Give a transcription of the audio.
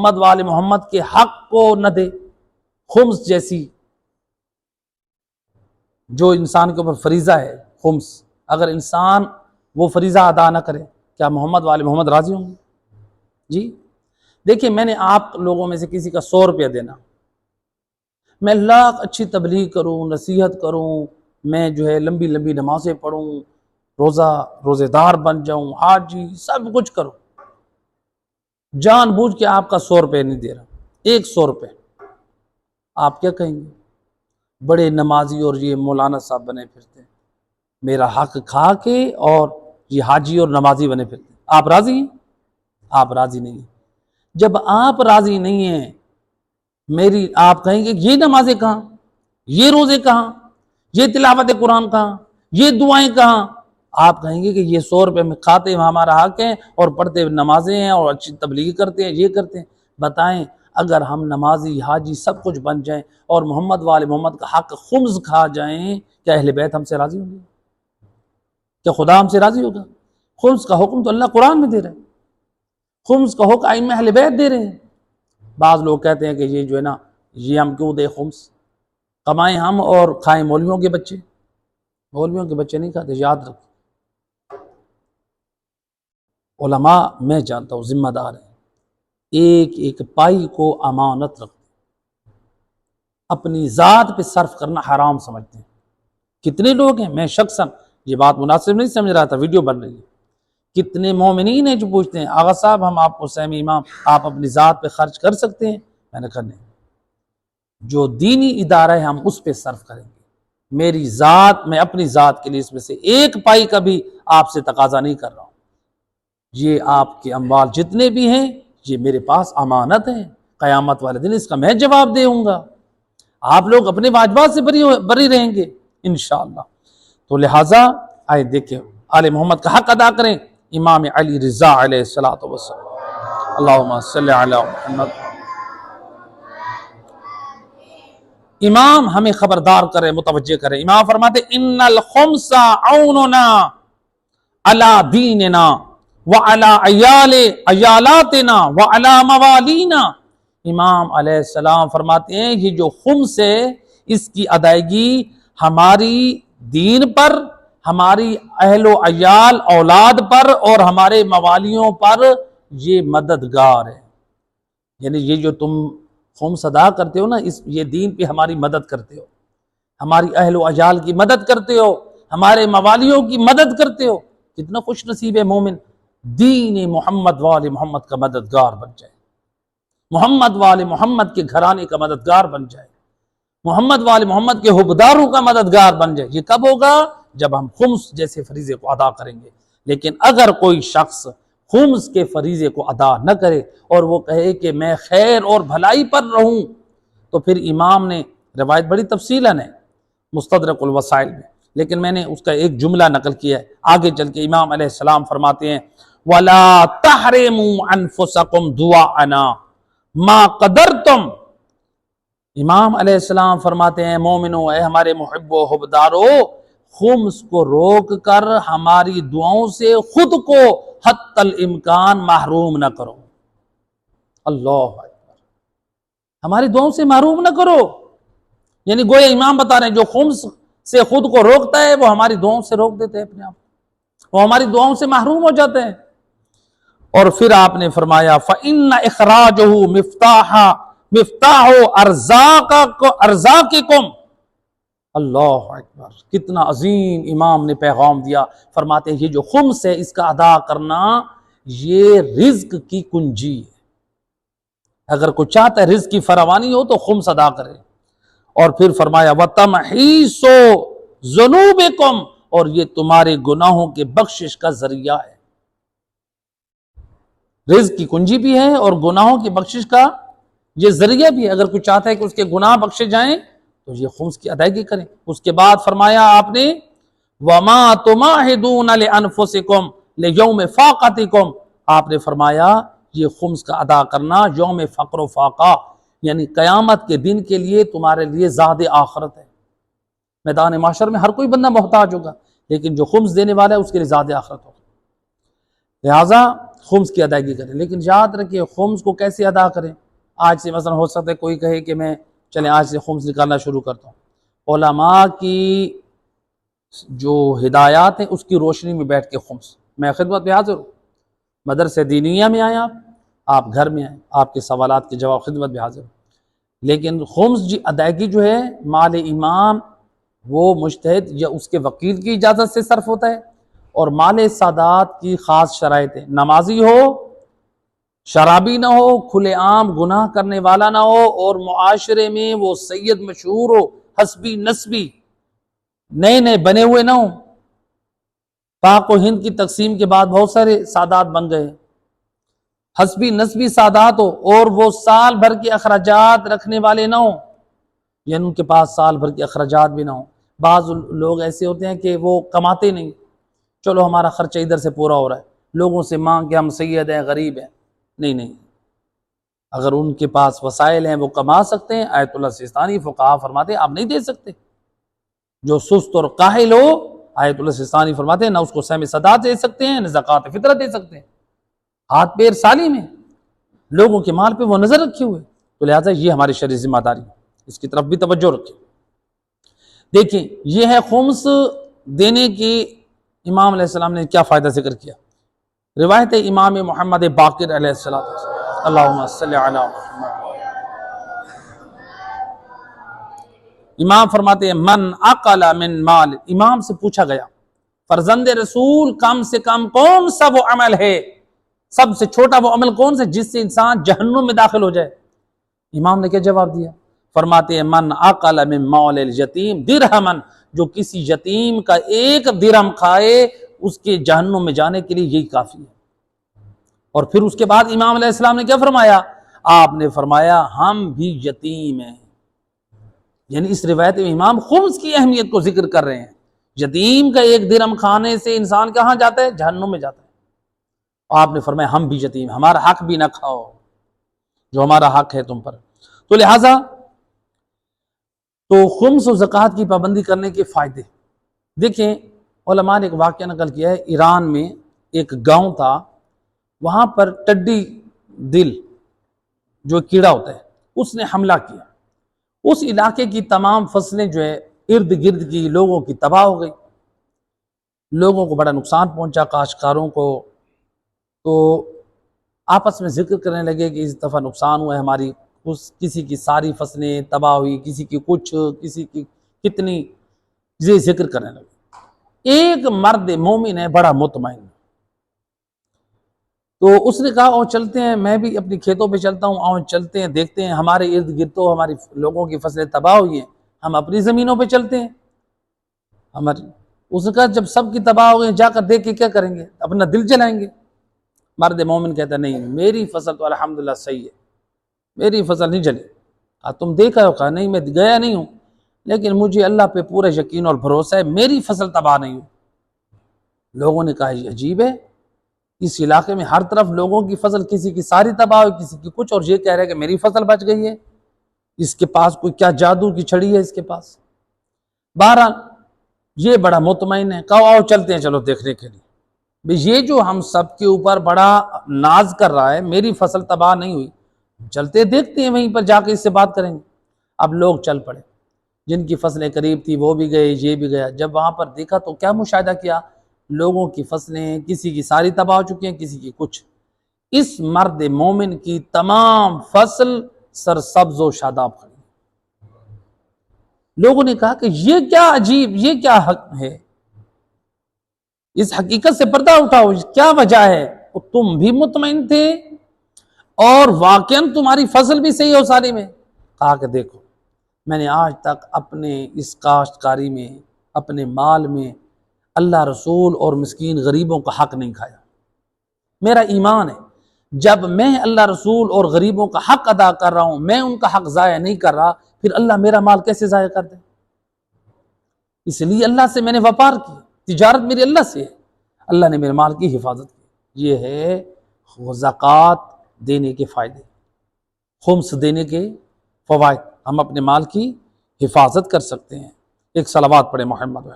محمد وال محمد کے حق کو نہ دے، خمس جیسی جو انسان کے اوپر فریضہ ہے، خمس، اگر انسان وہ فریضہ ادا نہ کرے، کیا محمد وال محمد راضی ہوں گے؟ جی دیکھیں، میں نے آپ لوگوں میں سے کسی کا 100 روپیہ دینا، میں لاکھ اچھی تبلیغ کروں، نصیحت کروں، میں جو ہے لمبی لمبی نمازیں پڑھوں، روزے دار بن جاؤں، حاجی، سب کچھ کروں، جان بوجھ کے آپ کا 100 روپے نہیں دے رہا، 100 روپے، آپ کیا کہیں گے؟ بڑے نمازی اور یہ مولانا صاحب بنے پھرتے ہیں، میرا حق کھا کے اور یہ حاجی اور نمازی بنے پھرتے ہیں، آپ راضی ہیں؟ آپ راضی نہیں ہیں۔ جب آپ راضی نہیں ہیں آپ کہیں گے یہ نمازیں کہاں، یہ روزے کہاں، یہ تلاوت قرآن کہاں، یہ دعائیں کہاں؟ آپ کہیں گے کہ یہ 100 روپے میں کھاتے ہیں ہمارا حق ہے اور پڑھتے نمازیں ہیں اور اچھی تبلیغ کرتے ہیں، یہ کرتے ہیں۔ بتائیں، اگر ہم نمازی، حاجی سب کچھ بن جائیں اور محمد وال محمد کا حق خمس کھا جائیں، کیا اہل بیت ہم سے راضی ہوں گے؟ کیا خدا ہم سے راضی ہوگا؟ خمس کا حکم تو اللہ قرآن میں دے رہے ہیں، خمس کا حکم ائمہ اہل بیت دے رہے ہیں۔ بعض لوگ کہتے ہیں کہ یہ جو ہے نا، یہ ہم کیوں دے خمس، کمائیں ہم اور کھائیں مولویوں کے بچے۔ مولویوں کے بچے نہیں کھاتے، یاد رکھیں۔ علماء میں جانتا ہوں ذمہ دار ہیں، ایک ایک پائی کو امانت رکھتے ہیں، اپنی ذات پہ صرف کرنا حرام سمجھتے ہیں۔ کتنے لوگ ہیں، میں شخصاً یہ بات مناسب نہیں سمجھ رہا تھا، ویڈیو بن رہی ہے، کتنے مومنین ہیں جو پوچھتے ہیں آغا صاحب ہم آپ کو سہمی امام آپ اپنی ذات پہ خرچ کر سکتے ہیں؟ میں نے کہا نہیں، جو دینی ادارہ ہے ہم اس پہ صرف کریں گے، میری ذات، میں اپنی ذات کے لیے اس میں سے ایک پائی کا بھی آپ سے تقاضا نہیں کر رہا ہوں، یہ آپ کے اموال جتنے بھی ہیں یہ میرے پاس امانت ہیں، قیامت والے دن اس کا میں جواب دوں گا، آپ لوگ اپنے واجبات سے بری رہیں گے انشاءاللہ۔ تو لہٰذا آئے دیکھیں، آل محمد کا حق ادا کریں، امام علی رضا علیہ السلام، اللہم صلی علی محمد۔ امام ہمیں خبردار کرے، متوجہ کرے، امام فرماتے ان الخمس عوننا علی دیننا وعلی عیالاتنا وعلی موالینا۔ امام علیہ السلام فرماتے ہیں یہ جو خمس ہے اس کی ادائیگی ہماری دین پر، ہماری اہل و عیال اولاد پر اور ہمارے موالیوں پر یہ مددگار ہے، یعنی یہ جو تم خمس ادا کرتے ہو نا، یہ دین پہ ہماری مدد کرتے ہو، ہماری اہل و عیال کی مدد کرتے ہو، ہمارے موالیوں کی مدد کرتے ہو۔ کتنا خوش نصیب ہے مومن، دین محمد وال محمد کا مددگار بن جائے، محمد وال محمد کے گھرانے کا مددگار بن جائے، محمد وال محمد کے حبداروں کا مددگار بن جائے۔ یہ کب ہوگا؟ جب ہم خمس جیسے فریضے کو ادا کریں گے۔ لیکن اگر کوئی شخص خمس کے فریضے کو ادا نہ کرے اور وہ کہے کہ میں خیر اور بھلائی پر رہوں، تو پھر امام نے روایت بڑی تفصیلاً ہے مستدرک الوسائل میں، لیکن میں نے اس کا ایک جملہ نقل کیا ہے، آگے چل کے امام علیہ السلام فرماتے ہیں وَلَا تَحْرِمُوا أَنفُسَكُمْ دُعَاءَنَا مَا قَدَرْتُمْ۔ امام علیہ السلام فرماتے ہیں مومنو، اے ہمارے محب و حبدارو، خمس کو روک کر ہماری دعاؤں سے خود کو حتی الامکان محروم نہ کرو۔ اللہ اکبر، ہماری دعاؤں سے محروم نہ کرو، یعنی گویا امام بتا رہے ہیں جو خمس سے خود کو روکتا ہے وہ ہماری دعاؤں سے روک دیتے ہیں، اپنے آپ وہ ہماری دعاؤں سے محروم ہو جاتے ہیں۔ اور پھر آپ نے فرمایا فَإِنَّ إِخْرَاجَهُ مِفْتَاحُ أَرْزَاقِكُمْ۔ اللہ اکبر، کتنا عظیم امام نے پیغام دیا، فرماتے ہیں یہ جو خمس ہے اس کا ادا کرنا یہ رزق کی کنجی ہے، اگر کوئی چاہتا ہے رزق کی فراوانی ہو تو خمس ادا کرے۔ اور پھر فرمایا وَتَمْحِيصُ ذُنُوبِكُمْ، اور یہ تمہارے گناہوں کے بخشش کا ذریعہ ہے، رزق کی کنجی بھی ہے اور گناہوں کی بخشش کا یہ ذریعہ بھی ہے۔ اگر کوئی چاہتا ہے کہ اس کے گناہ بخشے جائیں تو یہ خمس کی ادائیگی کریں۔ اس کے بعد فرمایا آپ نے وَمَا تُمَاهِدُونَ لِأَنفُسِكُمْ لِيَوْمِ فَاقَتِكُمْ، آپ نے فرمایا یہ خمس کا ادا کرنا یوم فقر و فاقہ، یعنی قیامت کے دن کے لیے تمہارے لیے زاد آخرت ہے۔ میدان محشر میں ہر کوئی بندہ محتاج ہوگا، لیکن جو خمس دینے والا ہے اس کے لیے زاد آخرت ہوگا۔ لہٰذا خمس کی ادائیگی کریں، لیکن یاد رکھیے خمس کو کیسے ادا کریں۔ آج سے مثلا ہو سکتا ہے کوئی کہے کہ میں چلیں آج سے خمس نکالنا شروع کرتا ہوں، علماء کی جو ہدایات ہیں اس کی روشنی میں بیٹھ کے خمس، میں خدمت میں حاضر ہوں، مدرسہ دینیہ میں آئیں آپ گھر میں آئیں، آپ کے سوالات کے جواب خدمت میں حاضر ہوں، لیکن خمس ادائیگی جو ہے مال امام وہ مجتہد یا اس کے وکیل کی اجازت سے صرف ہوتا ہے، اور مال سادات کی خاص شرائط ہے، نمازی ہو، شرابی نہ ہو، کھلے عام گناہ کرنے والا نہ ہو، اور معاشرے میں وہ سید مشہور ہو، حسبی نسبی نئے نئے بنے ہوئے نہ ہوں۔ پاک و ہند کی تقسیم کے بعد بہت سارے سادات بن گئے، حسبی نسبی سادات ہو، اور وہ سال بھر کے اخراجات رکھنے والے نہ ہوں، یعنی ان کے پاس سال بھر کے اخراجات بھی نہ ہوں۔ بعض لوگ ایسے ہوتے ہیں کہ وہ کماتے نہیں، چلو ہمارا خرچہ ادھر سے پورا ہو رہا ہے، لوگوں سے مانگ کے ہم سید ہیں غریب ہیں، نہیں، اگر ان کے پاس وسائل ہیں وہ کما سکتے ہیں، آیت اللہ سیستانی فقہا فرماتے ہیں آپ نہیں دے سکتے۔ جو سست اور کاہل ہو، آیت اللہ سیستانی فرماتے ہیں نہ اس کو سہم صدات دے سکتے ہیں، نہ زکوٰۃ فطرہ دے سکتے ہیں، ہاتھ پیر سالی میں لوگوں کے مال پہ وہ نظر رکھے ہوئے، تو لہٰذا یہ ہماری شرعی ذمہ داری ہے، اس کی طرف بھی توجہ رکھیں۔ دیکھیں یہ ہے خمس دینے کی امام علیہ السلام نے کیا فائدہ ذکر کیا۔ روایت امام محمد باقر علیہ السلام، اللہم صلی علی محمد، امام فرماتے ہیں من اقل من مال، امام سے پوچھا گیا فرزند رسول کم سے کم کون سا وہ عمل ہے، سب سے چھوٹا وہ عمل کون سا جس سے انسان جہنم میں داخل ہو جائے؟ امام نے کیا جواب دیا؟ فرماتے ہیں من اقل من مال الیتیم درہما، جو کسی یتیم کا ایک درہم کھائے اس کے جہنم میں جانے کے لیے یہی کافی ہے۔ اور پھر اس کے بعد امام علیہ السلام نے کیا فرمایا؟ آپ نے فرمایا ہم بھی یتیم ہیں، یعنی اس روایت میں امام خمس کی اہمیت کو ذکر کر رہے ہیں۔ یتیم کا ایک درہم کھانے سے انسان کہاں جاتا ہے؟ جہنم میں جاتا ہے۔ آپ نے فرمایا ہم بھی یتیم، ہمارا حق بھی نہ کھاؤ جو ہمارا حق ہے تم پر۔ تو لہٰذا تو خمس و زکوٰۃ کی پابندی کرنے کے فائدے دیکھیں، علماء نے ایک واقعہ نقل کیا ہے، ایران میں ایک گاؤں تھا، وہاں پر ٹڈی دل جو کیڑا ہوتا ہے اس نے حملہ کیا، اس علاقے کی تمام فصلیں جو ہے ارد گرد کی لوگوں کی تباہ ہو گئی، لوگوں کو بڑا نقصان پہنچا، کاشتکاروں کو، تو آپس میں ذکر کرنے لگے کہ اس دفعہ نقصان ہوا ہے ہماری، کسی کی ساری فصلیں تباہ ہوئی، کسی کی کچھ، کسی کی کتنی، یہ ذکر کرنے لگے۔ ایک مرد مومن ہے بڑا مطمئن، تو اس نے کہا او چلتے ہیں، میں بھی اپنی کھیتوں پہ چلتا ہوں، آؤ چلتے ہیں دیکھتے ہیں، ہمارے ارد گرد تو ہماری لوگوں کی فصلیں تباہ ہوئی ہیں، ہم اپنی زمینوں پہ چلتے ہیں۔ اس نے کہا جب سب کی تباہ ہو گئی جا کر دیکھ کے کیا کریں گے، اپنا دل جلائیں گے؟ مرد مومن کہتا نہیں، میری فصل تو الحمدللہ صحیح ہے، میری فصل نہیں جلی۔ تم دیکھا ہو؟ کہا نہیں میں گیا نہیں ہوں، لیکن مجھے اللہ پہ پورا یقین اور بھروسہ ہے میری فصل تباہ نہیں ہوئی۔ لوگوں نے کہا یہ عجیب ہے، اس علاقے میں ہر طرف لوگوں کی فصل، کسی کی ساری تباہ ہوئی، کسی کی کچھ، اور یہ کہہ رہے کہ میری فصل بچ گئی ہے، اس کے پاس کوئی کیا جادو کی چھڑی ہے اس کے پاس؟ بہرحال یہ بڑا مطمئن ہے، کہا آؤ چلتے ہیں چلو دیکھنے کے لیے، یہ جو ہم سب کے اوپر بڑا ناز کر رہا ہے میری فصل تباہ نہیں ہوئی، چلتے دیکھتے ہیں، وہیں پر جا کے اس سے بات کریں گے۔ اب لوگ چل پڑے، جن کی فصلیں قریب تھی وہ بھی گئے، یہ بھی گیا۔ جب وہاں پر دیکھا تو کیا مشاہدہ کیا؟ لوگوں کی فصلیں کسی کی ساری تباہ ہو چکی ہیں، کسی کی کچھ، اس مرد مومن کی تمام فصل سرسبز و شاداب کھڑی۔ لوگوں نے کہا کہ یہ کیا عجیب، یہ کیا حق ہے، اس حقیقت سے پردہ اٹھاؤ، کیا وجہ ہے؟ تم بھی مطمئن تھے اور واقعاً تمہاری فصل بھی صحیح ہو ساری میں؟ کہا کہ دیکھو میں نے آج تک اپنے اس کاشتکاری میں، اپنے مال میں اللہ رسول اور مسکین غریبوں کا حق نہیں کھایا۔ میرا ایمان ہے جب میں اللہ رسول اور غریبوں کا حق ادا کر رہا ہوں، میں ان کا حق ضائع نہیں کر رہا، پھر اللہ میرا مال کیسے ضائع کر دے؟ اس لیے اللہ سے میں نے وپار کی، تجارت میری اللہ سے ہے، اللہ نے میرے مال کی حفاظت کی۔ یہ ہے زکوٰۃ دینے کے فائدے، خمس دینے کے فوائد، ہم اپنے مال کی حفاظت کر سکتے ہیں۔ ایک صلوات پڑھے محمد